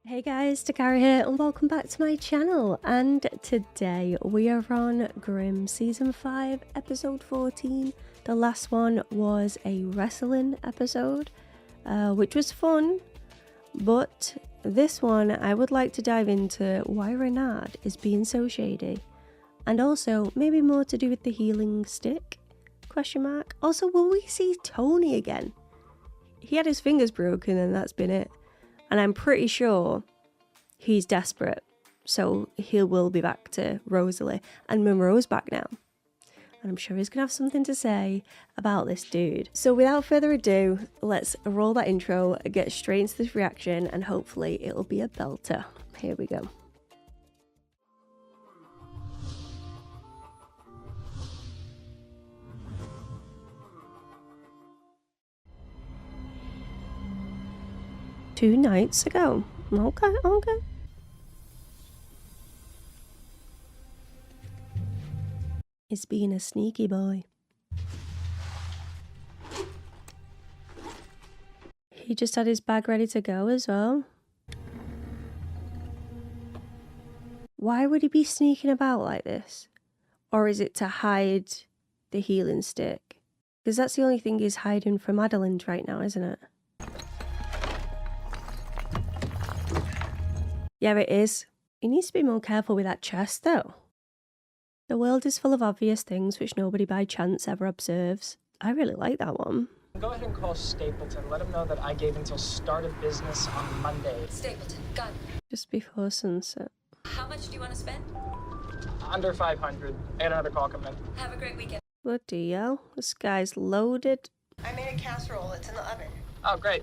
Hey guys, Dakara here and welcome back to my channel, and today we are on Grimm Season 5 Episode 14. The last one was a wrestling episode, which was fun, but this one I would like to dive into why Renard is being so shady, and also maybe more to do with the healing stick, question mark. Also, will we see Tony again? He had his fingers broken and that's been it. And I'm pretty sure he's desperate, so he will be back to Rosalie. And Monroe's back now. And I'm sure he's going to have something to say about this dude. So without further ado, let's roll that intro, get straight into this reaction, and hopefully it'll be a belter. Here we go. Two nights ago. Okay. He's being a sneaky boy. He just had his bag ready to go as well. Why would he be sneaking about like this? Or is it to hide the healing stick? Because that's the only thing he's hiding from Adalind right now, isn't it? Yeah, it is. He needs to be more careful with that chest, though. The world is full of obvious things which nobody by chance ever observes. I really like that one. Go ahead and call Stapleton. Let him know that I gave until start of business on Monday. Stapleton, got it. Just before sunset. How much do you want to spend? Under 500. I got another call coming in. Have a great weekend. Bloody hell, this guy's loaded. I made a casserole. It's in the oven. Oh, great.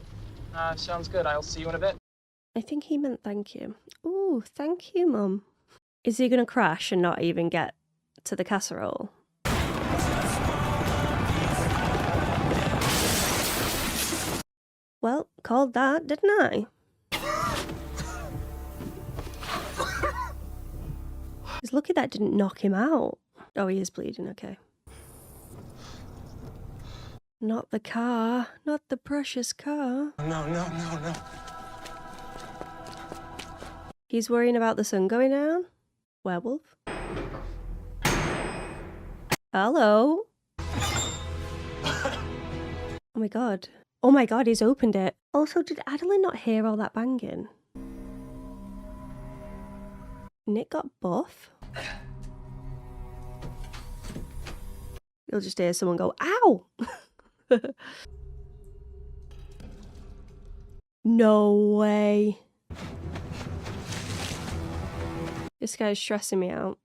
Sounds good. I'll see you in a bit. I think he meant thank you. Ooh, thank you, Mum. Is he gonna crash and not even get to the casserole? Well, called that, didn't I? He's lucky that didn't knock him out. Oh, he is bleeding, okay. Not the car, not the precious car. No. He's worrying about the sun going down? Werewolf? Hello? Oh my god. Oh my god, he's opened it. Also, did Adalind not hear all that banging? Nick got buff? You'll just hear someone go, ow! No way. This guy's stressing me out.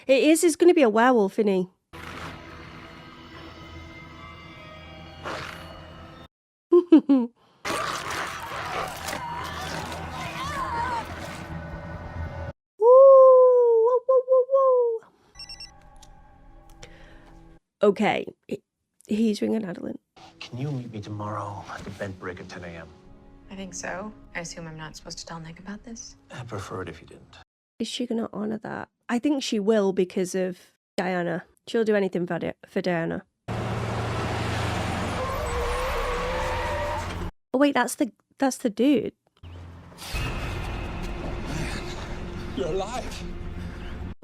He's going to be a werewolf, isn't he? Ooh, whoa. Okay, he's ringing Adalind. Can you meet me tomorrow at the bent brick at 10 a.m.? I think so. I assume I'm not supposed to tell Nick about this? I'd prefer it if you didn't. Is she going to honour that? I think she will because of Diana. She'll do anything for Diana. Oh wait, that's the dude. You're alive.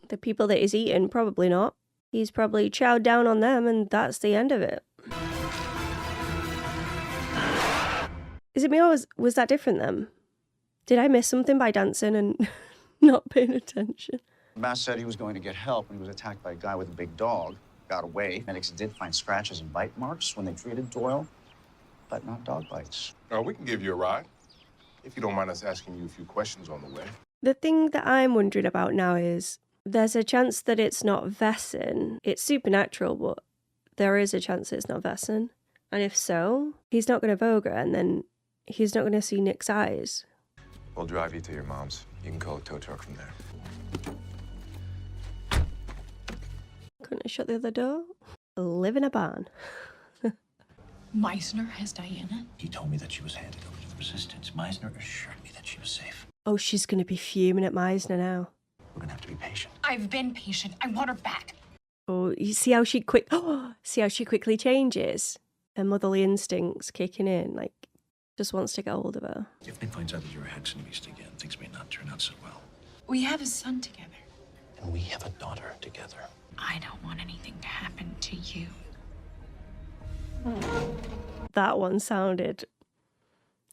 The people that he's eating, probably not. He's probably chowed down on them and that's the end of it. Is it me or was that different then? Did I miss something by dancing and not paying attention? Bass said he was going to get help when he was attacked by a guy with a big dog. Got away. Medics did find scratches and bite marks when they treated Doyle, but not dog bites. We can give you a ride, if you don't mind us asking you a few questions on the way. The thing that I'm wondering about now is there's a chance that it's not Vesson. It's supernatural, but there is a chance it's not Vesson. And if so, he's not going to vogue her and then he's not going to see Nick's eyes. We'll drive you to your mom's. You can call a tow truck from there. Couldn't I shut the other door? Live in a barn. Meisner has Diana? He told me that she was handed over to the Resistance. Meisner assured me that she was safe. Oh, she's going to be fuming at Meisner now. We're going to have to be patient. I've been patient. I want her back. Oh, you see how she quickly changes? Her motherly instincts kicking in, like, just wants to get hold of her. If Nick finds out that you're a Hexen beast again, not turn out so well. We have a son together. And we have a daughter together. I don't want anything to happen to you. That one sounded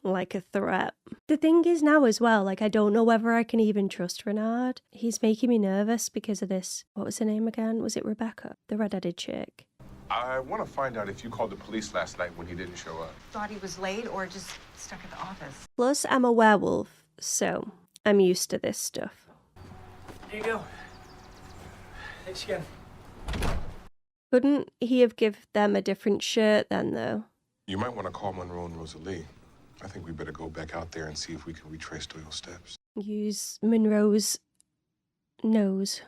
like a threat. The thing is now as well, like, I don't know whether I can even trust Renard. He's making me nervous because of this. What was her name again? Was it Rebecca? The red-headed chick. I want to find out if you called the police last night when he didn't show up. Thought he was late or just stuck at the office. Plus, I'm a werewolf, so I'm used to this stuff. Here you go. Thanks again. Couldn't he have given them a different shirt then, though? You might want to call Monroe and Rosalie. I think we better go back out there and see if we can retrace Doyle's steps. Use Monroe's nose.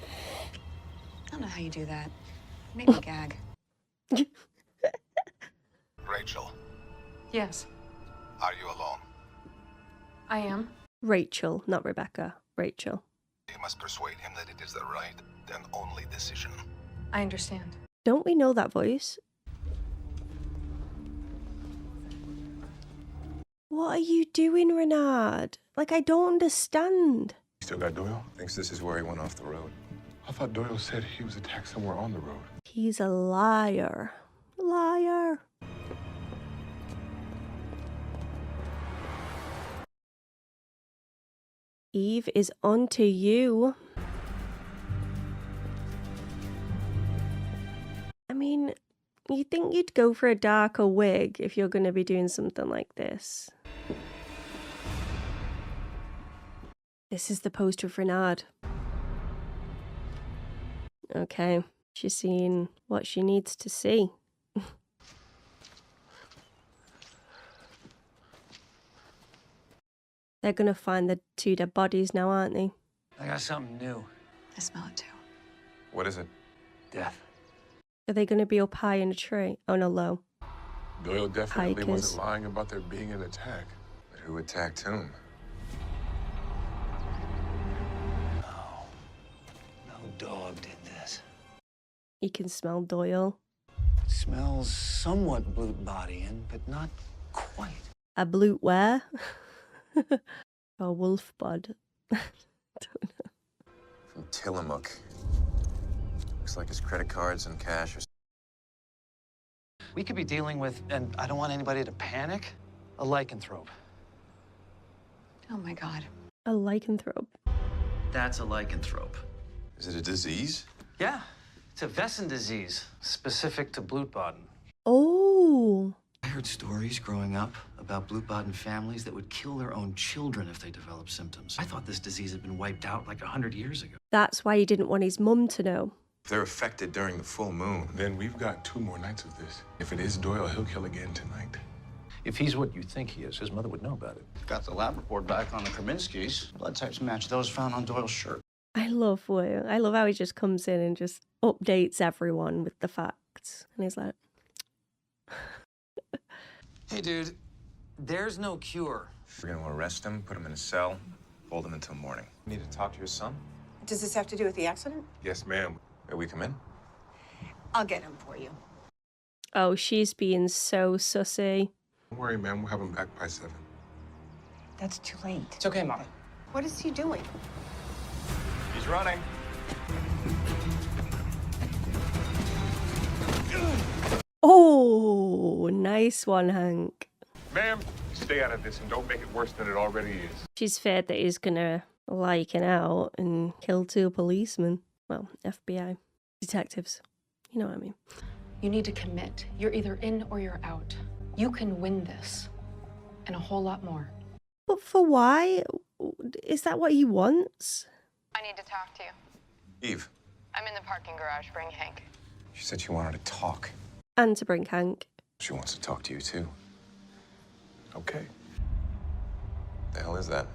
I don't know how you do that. Make me gag. Rachel, Yes, are you alone? I am. Rachel, not Rebecca. Rachel. You must persuade him that it is the right and only decision. I understand. Don't we know that voice? What are you doing, Renard? Like, I don't understand. You still got Doyle? Thinks this is where he went off the road. I thought Doyle said he was attacked somewhere on the road. He's a liar. Liar. Eve is on to you. I mean, you'd think you'd go for a darker wig if you're going to be doing something like this. This is the poster of Renard. Okay, she's seeing what she needs to see. They're gonna find the two dead bodies now, aren't they? I got something new. I smell it too. What is it? Death. Are they gonna be up high in a tree? Oh no, low. Doyle definitely Hikers. wasn't lying about there being an attack. But who attacked whom? No dog did this. You can smell Doyle. It smells somewhat blue-bodying, but not quite. A blute where? A wolf bud. Don't know. From Tillamook. Looks like his credit cards and cash or We could be dealing with, and I don't want anybody to panic, a lycanthrope. Oh my God. A lycanthrope. That's a lycanthrope. Is it a disease? Yeah, it's a Wesen disease, specific to Blutbaden. Oh. I heard stories growing up about Blutbaden families that would kill their own children if they developed symptoms. I thought this disease had been wiped out like 100 years ago. That's why he didn't want his mum to know. If they're affected during the full moon. Then we've got 2 more nights of this. If it is Doyle, he'll kill again tonight. If he's what you think he is, his mother would know about it. Got the lab report back on the Kraminskis. Blood types match those found on Doyle's shirt. I love how he just comes in and just updates everyone with the facts. And he's like, Hey, dude, there's no cure. We're gonna arrest him, put him in a cell, hold him until morning. You need to talk to your son? Does this have to do with the accident? Yes, ma'am. May we come in? I'll get him for you. oh, she's being so sussy. Don't worry, ma'am. We'll have him back by 7. That's too late. It's okay, Mom. What is he doing? He's running. Oh, nice one, Hank. Ma'am, stay out of this and don't make it worse than it already is. She's feared that he's gonna liken out and kill 2 policemen. Well, FBI. Detectives. You know what I mean. You need to commit. You're either in or you're out. You can win this. And a whole lot more. But for why? Is that what he wants? I need to talk to you. Eve. I'm in the parking garage. Bring Hank. She said she wanted to talk. And to bring Hank. She wants to talk to you, too. Okay. The hell is that?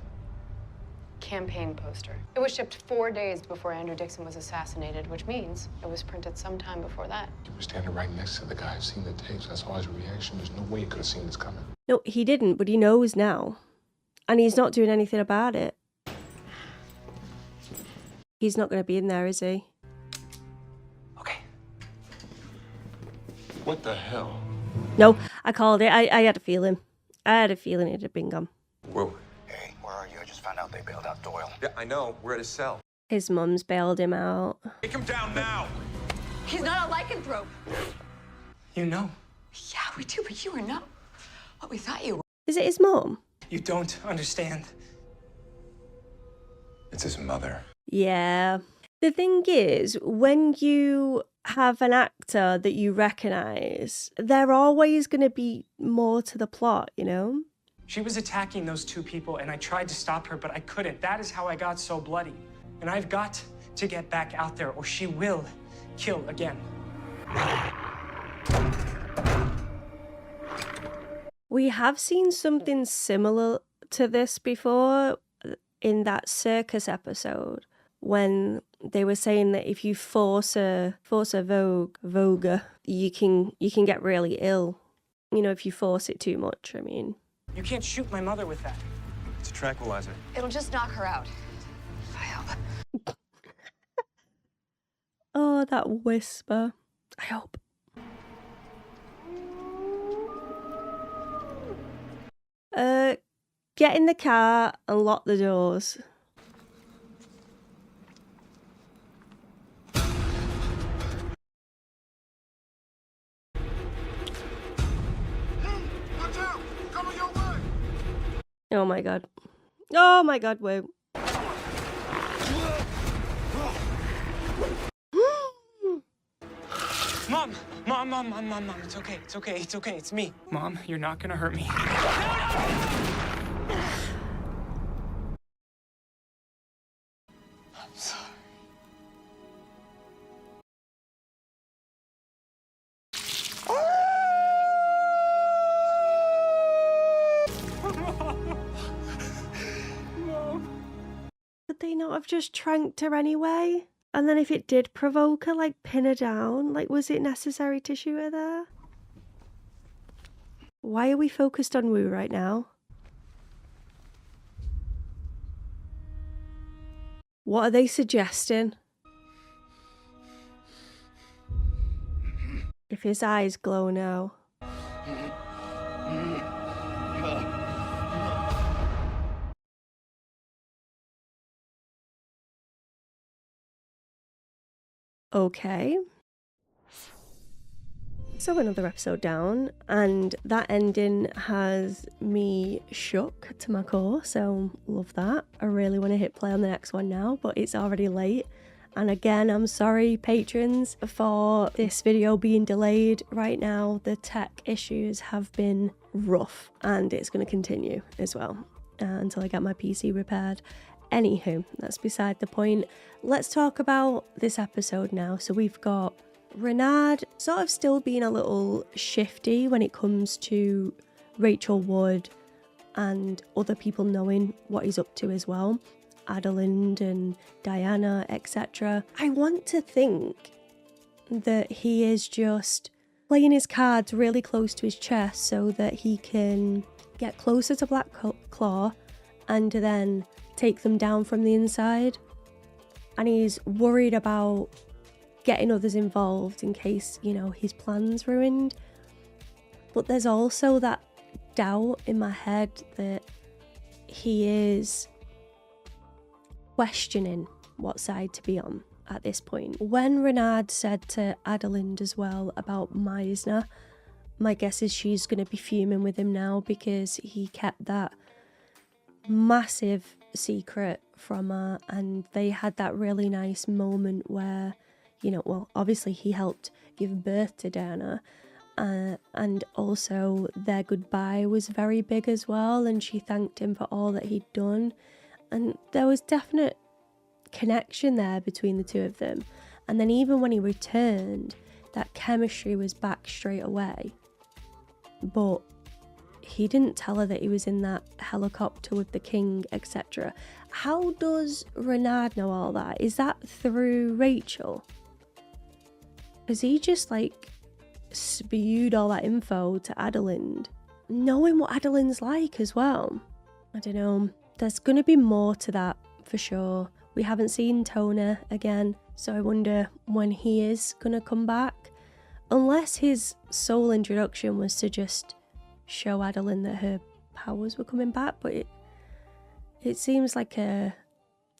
Campaign poster. It was shipped 4 days before Andrew Dixon was assassinated, which means it was printed sometime before that. You were standing right next to the guy who's seen the tapes. I saw his reaction. There's no way he could have seen this coming. No, he didn't, but he knows now. And he's not doing anything about it. He's not going to be in there, is he? Okay. What the hell? No, I called it. I had a feeling. I had a feeling it had been gone. Whoa. Hey, where are you? I just found out they bailed out Doyle. Yeah, I know. We're at his cell. His mum's bailed him out. Take him down now! He's not a lycanthrope. You know. Yeah, we do, but you are not what we thought you were. Is it his mum? You don't understand. It's his mother. Yeah. The thing is, when you have an actor that you recognise, they're always going to be more to the plot, you know? She was attacking those two people, and I tried to stop her, but I couldn't. That is how I got so bloody. And I've got to get back out there, or she will kill again. We have seen something similar to this before in that circus episode when they were saying that if you force a voguer, you can get really ill. You know, if you force it too much, I mean. You can't shoot my mother with that. It's a tranquilizer. It'll just knock her out. Oh, that whisper. I hope. Get in the car and lock the doors. Oh my god. Oh my god, whoa. Mom, it's okay, it's me. Mom, you're not gonna hurt me. I'm sorry. Mom. Could they not have just tranked her anyway? And then if it did provoke her, like, pin her down? Like, was it necessary to shoot her there? Why are we focused on Wu right now? What are they suggesting? If his eyes glow now. Okay. So another episode down, and that ending has me shook to my core, so love that. I really want to hit play on the next one now, but it's already late. And again, I'm sorry, patrons, for this video being delayed right now. The tech issues have been rough, and it's going to continue as well until I get my PC repaired. Anywho, that's beside the point. Let's talk about this episode now. So we've got Renard sort of still being a little shifty when it comes to Rachel Wood and other people knowing what he's up to as well. Adalind and Diana, etc. I want to think that he is just playing his cards really close to his chest so that he can get closer to Black Claw and then take them down from the inside. And he's worried about getting others involved in case, you know, his plan's ruined. But there's also that doubt in my head that he is questioning what side to be on at this point. When Renard said to Adalind as well about Meisner, my guess is she's going to be fuming with him now because he kept that massive secret from her, and they had that really nice moment where, you know, well, obviously he helped give birth to Diana, and also their goodbye was very big as well, and she thanked him for all that he'd done, and there was definite connection there between the two of them. And then even when he returned, that chemistry was back straight away. But he didn't tell her that he was in that helicopter with the king, etc. How does Renard know all that? Is that through Rachel? Because he just like spewed all that info to Adalind, knowing what Adalind's like as well. I don't know. There's going to be more to that for sure. We haven't seen Tona again, so I wonder when he is going to come back. Unless his sole introduction was to just show Adalind that her powers were coming back, but It seems like a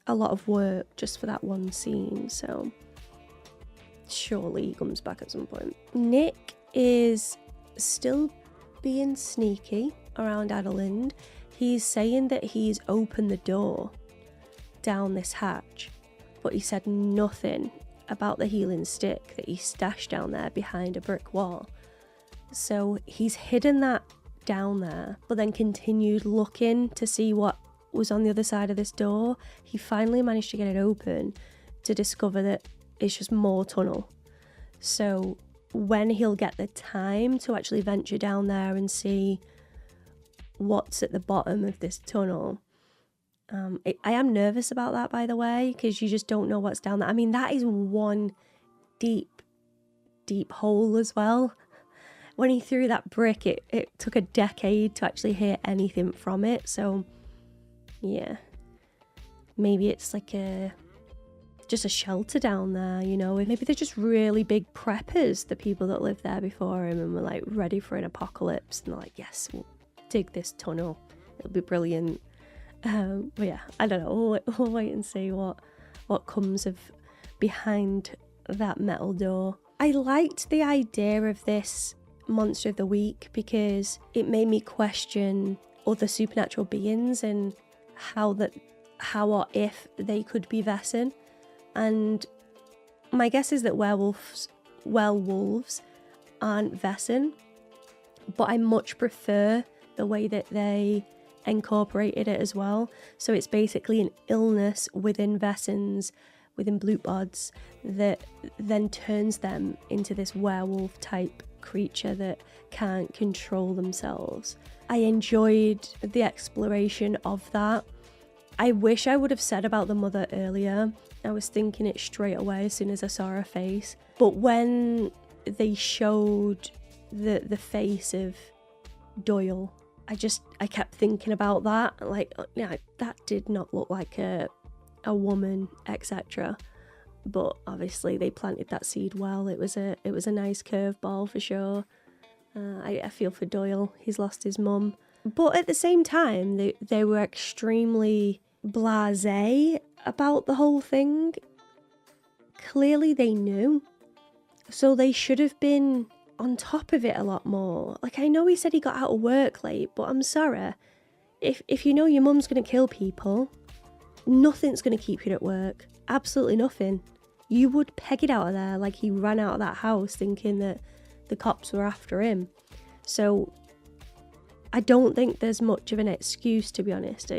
lot of work just for that one scene, so surely he comes back at some point. Nick is still being sneaky around Adalind. He's saying that he's opened the door down this hatch, but he said nothing about the healing stick that he stashed down there behind a brick wall. So he's hidden that down there, but then continued looking to see what was on the other side of this door. He finally managed to get it open to discover that it's just more tunnel. So when he'll get the time to actually venture down there and see what's at the bottom of this tunnel, I am nervous about that, by the way, because you just don't know what's down there. I mean, that is one deep hole as well. When he threw that brick, it took a decade to actually hear anything from it. So yeah, maybe it's like just a shelter down there, you know. Maybe they're just really big preppers, the people that lived there before him, and were like ready for an apocalypse, and they're like, yes, we'll dig this tunnel, it'll be brilliant. But yeah, I don't know, we'll wait and see what comes of behind that metal door. I liked the idea of this Monster of the Week because it made me question other supernatural beings and how or if they could be Vessin. And my guess is that werewolves aren't Vessin, but I much prefer the way that they incorporated it as well. So it's basically an illness within Vessins, within Bloodbods, that then turns them into this werewolf type creature that can't control themselves. I enjoyed the exploration of that. I wish I would have said about the mother earlier. I was thinking it straight away as soon as I saw her face. But when they showed the face of Doyle, I kept thinking about that. Like, yeah, that did not look like a woman, etc. But obviously they planted that seed well. It was a nice curveball for sure. I feel for Doyle. He's lost his mum. But at the same time, they were extremely blasé about the whole thing. Clearly they knew. So they should have been on top of it a lot more. Like, I know he said he got out of work late, but I'm sorry. If you know your mum's going to kill people, nothing's going to keep you at work. Absolutely nothing. You would peg it out of there like he ran out of that house thinking that the cops were after him. So I don't think there's much of an excuse, to be honest.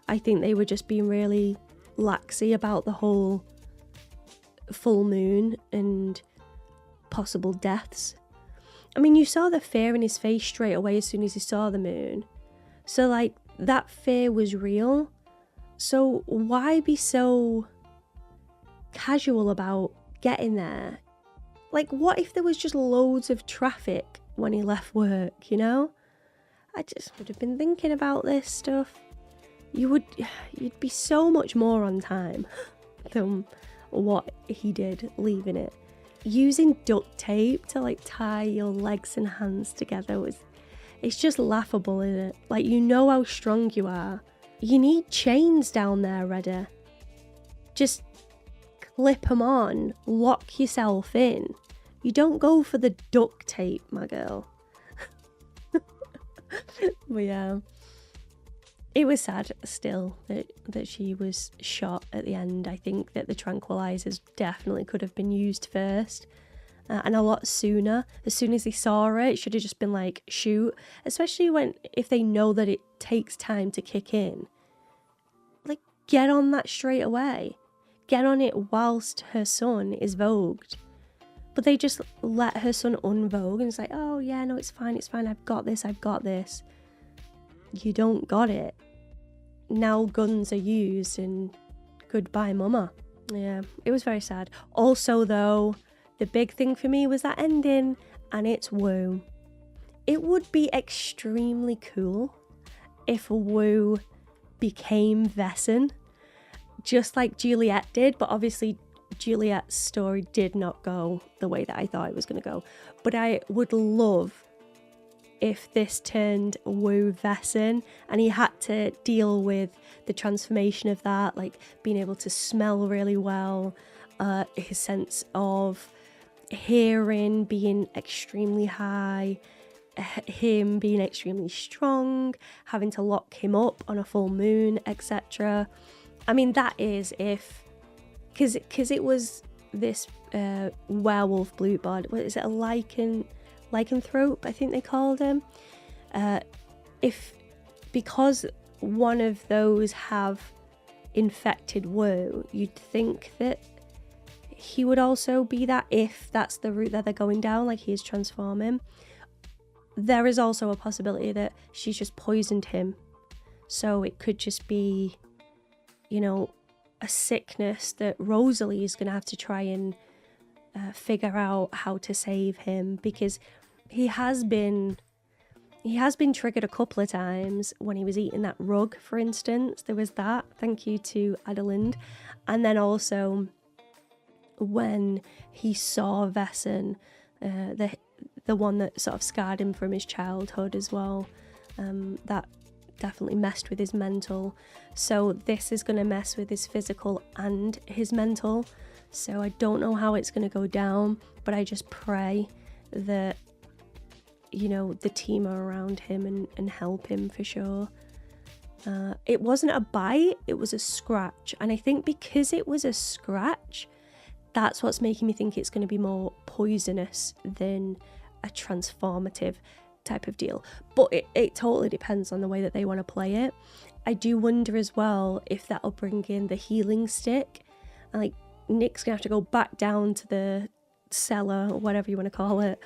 I think they were just being really laxy about the whole full moon and possible deaths. I mean, you saw the fear in his face straight away as soon as he saw the moon. So, like, that fear was real. So why be so casual about getting there? Like, what if there was just loads of traffic when he left work, you know? I just would have been thinking about this stuff. You'd be so much more on time than what he did leaving it. Using duct tape to like tie your legs and hands together it's just laughable, isn't it? Like, you know how strong you are. You need chains down there ready. Just clip them on, lock yourself in. You don't go for the duct tape, my girl. But yeah, it was sad still that she was shot at the end. I think that the tranquilizers definitely could have been used first, and a lot sooner. As soon as they saw her, it should have just been like, shoot. Especially if they know that it takes time to kick in. Like, get on that straight away. Get on it whilst her son is vogued. But they just let her son unvogue, and it's like, oh yeah, no, it's fine, I've got this. You don't got it. Now guns are used, and goodbye mama. Yeah, it was very sad. Also though, the big thing for me was that ending, and it's Wu. It would be extremely cool if Wu became Vessin, just like Juliet did, but obviously Juliet's story did not go the way that I thought it was going to go. But I would love if this turned Wu Vessen, and he had to deal with the transformation of that, like being able to smell really well, his sense of hearing being extremely high, him being extremely strong, having to lock him up on a full moon, etc. I mean, that is if, because it was this werewolf bluebird. What is it? A lycanthrope, I think they called him. Because one of those have infected Wu, you'd think that he would also be that, if that's the route that they're going down, like he is transforming. There is also a possibility that she's just poisoned him, so it could just be, you know, a sickness that Rosalie is going to have to try and figure out how to save him, because he has been triggered a couple of times. When he was eating that rug, for instance, there was that, thank you to Adalind. And then also when he saw Vessen, the one that sort of scarred him from his childhood as well, that definitely messed with his mental. So this is going to mess with his physical and his mental. So I don't know how it's going to go down, but I just pray that, you know, the team are around him and help him for sure. It wasn't a bite, it was a scratch. And I think because it was a scratch, that's what's making me think it's going to be more poisonous than a transformative type of deal. But it totally depends on the way that they want to play it. I do wonder as well if that'll bring in the healing stick. And like, Nick's going to have to go back down to the cellar, or whatever you want to call it,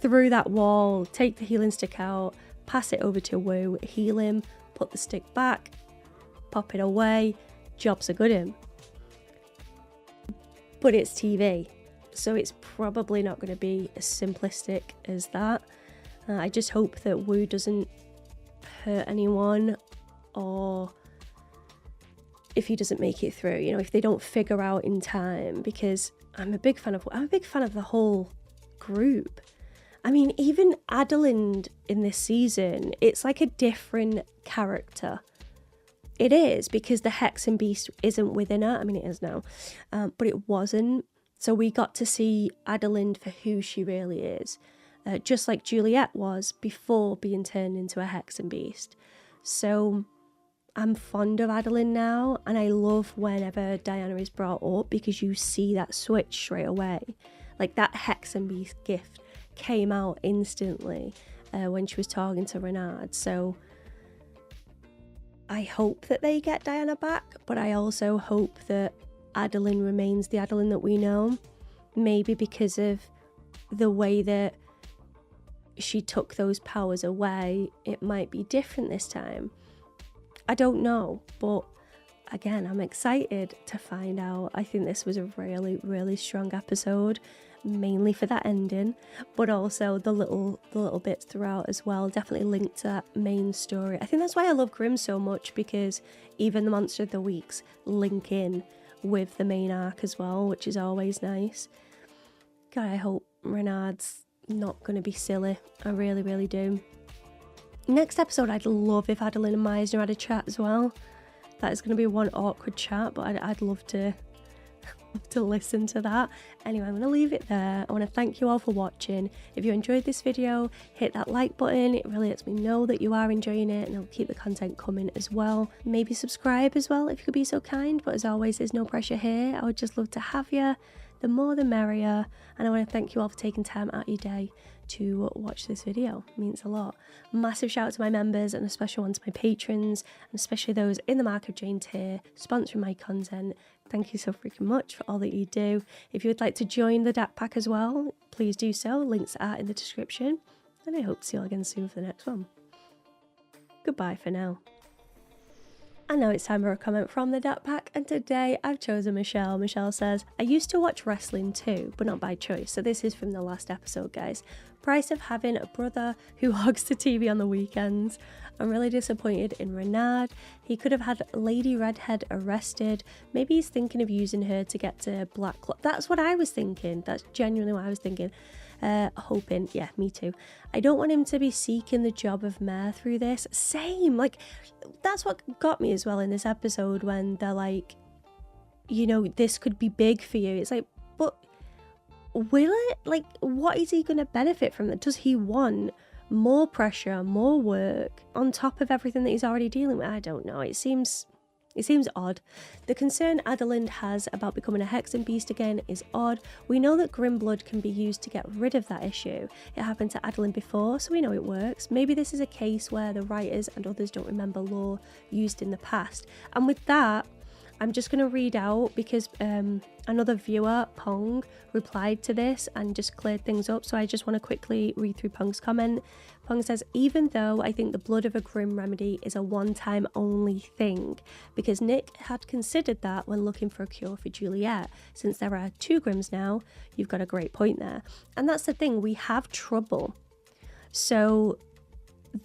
through that wall, take the healing stick out, pass it over to Wu, heal him, put the stick back, pop it away, job's a good him. But it's TV, so it's probably not going to be as simplistic as that. I just hope that Wu doesn't hurt anyone, or if he doesn't make it through, you know, if they don't figure out in time, because I'm a big fan of the whole group. I mean, even Adalind in this season, it's like a different character. It is, because the Hexen Beast isn't within her. I mean, it is now, but it wasn't. So we got to see Adalind for who she really is, just like Juliet was before being turned into a Hexen Beast. So I'm fond of Adalind now, and I love whenever Diana is brought up, because you see that switch straight away. Like, that Hexen Beast gift came out instantly when she was talking to Renard. So I hope that they get Diana back, but I also hope that Adalind remains the Adalind that we know. Maybe because of the way that she took those powers away, it might be different this time. I don't know, but again, I'm excited to find out. I think this was a really, really strong episode, mainly for that ending, but also the little bits throughout as well, definitely linked to that main story. I think that's why I love Grimm so much, because even the Monster of the Weeks link in with the main arc as well, which is always nice. God, I hope Renard's not going to be silly. I really, really do. Next episode, I'd love if Adalind and Meisner had a chat as well. That is going to be one awkward chat, but I'd love to listen to that. Anyway, I'm going to leave it there. I want to thank you all for watching. If you enjoyed this video, hit that like button. It really lets me know that you are enjoying it, and I'll keep the content coming as well. Maybe subscribe as well if you could be so kind, but as always, there's no pressure here. I would just love to have you. The more the merrier. And I want to thank you all for taking time out of your day to watch this video. It means a lot. Massive shout out to my members, and a special one to my patrons, and especially those in the Mark of Jane tier sponsoring my content. Thank you so freaking much for all that you do. If you would like to join the DAC pack as well, please do so. Links are in the description, and I hope to see you all again soon for the next one. Goodbye for now. I know it's time for a comment from the DAC pack, and today I've chosen Michelle. Michelle says, I used to watch wrestling too, but not by choice. So this is from the last episode, guys. Price of having a brother who hogs the TV on the weekends. I'm really disappointed in Renard. He could have had Lady Redhead arrested. Maybe he's thinking of using her to get to Black Clock. That's what I was thinking. That's genuinely what I was thinking. Hoping. Yeah, me too. I don't want him to be seeking the job of mayor through this. Same. Like, that's what got me as well in this episode when they're like, you know, this could be big for you. It's like, but will it? Like, what is he going to benefit from that? Does he want more pressure, more work on top of everything that he's already dealing with? I don't know. It seems odd. The concern Adalind has about becoming a Hexen beast again is odd. We know that Grimm blood can be used to get rid of that issue. It happened to Adalind before, so we know it works. Maybe this is a case where the writers and others don't remember lore used in the past. And with that, I'm just going to read out, because another viewer, Pong, replied to this and just cleared things up. So I just want to quickly read through Pong's comment. Pong says, even though I think the blood of a Grimm remedy is a one-time only thing, because Nick had considered that when looking for a cure for Juliet. Since there are 2 Grimms now, you've got a great point there. And that's the thing, we have Trouble. So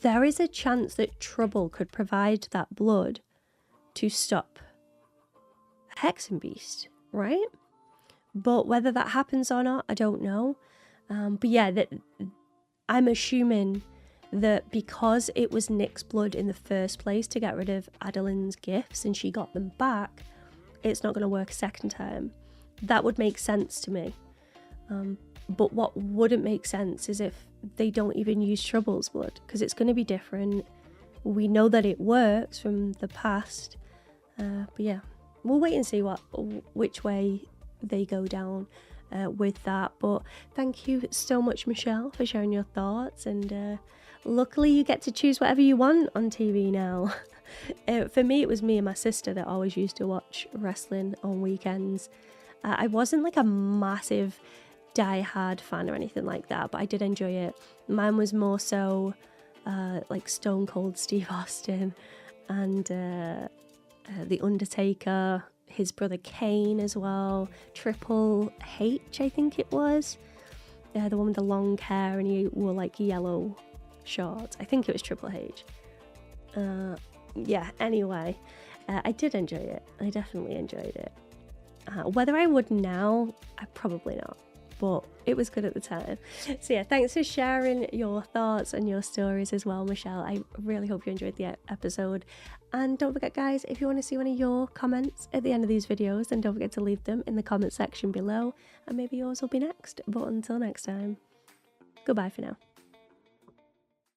there is a chance that Trouble could provide that blood to stop Hexen Beast, right? But whether that happens or not, I don't know. But yeah, I'm assuming that because it was Nick's blood in the first place to get rid of Adalind's gifts and she got them back, it's not going to work a second time. That would make sense to me. But what wouldn't make sense is if they don't even use Trouble's blood, because it's going to be different. We know that it works from the past. But yeah, we'll wait and see which way they go down with that. But thank you so much, Michelle, for sharing your thoughts, and luckily you get to choose whatever you want on TV now. For me, it was me and my sister that always used to watch wrestling on weekends. I wasn't like a massive die-hard fan or anything like that, but I did enjoy it. Mine was more so like Stone Cold Steve Austin and The Undertaker, his brother Kane as well, Triple H I think it was, the one with the long hair and he wore like yellow shorts. I think it was Triple H. Yeah, anyway, I did enjoy it. I definitely enjoyed it. Whether I would now, I probably not, but it was good at the time. So yeah, thanks for sharing your thoughts and your stories as well, Michelle. I really hope you enjoyed the episode. And don't forget, guys, if you want to see one of your comments at the end of these videos, then don't forget to leave them in the comment section below, and maybe yours will be next. But until next time, goodbye for now.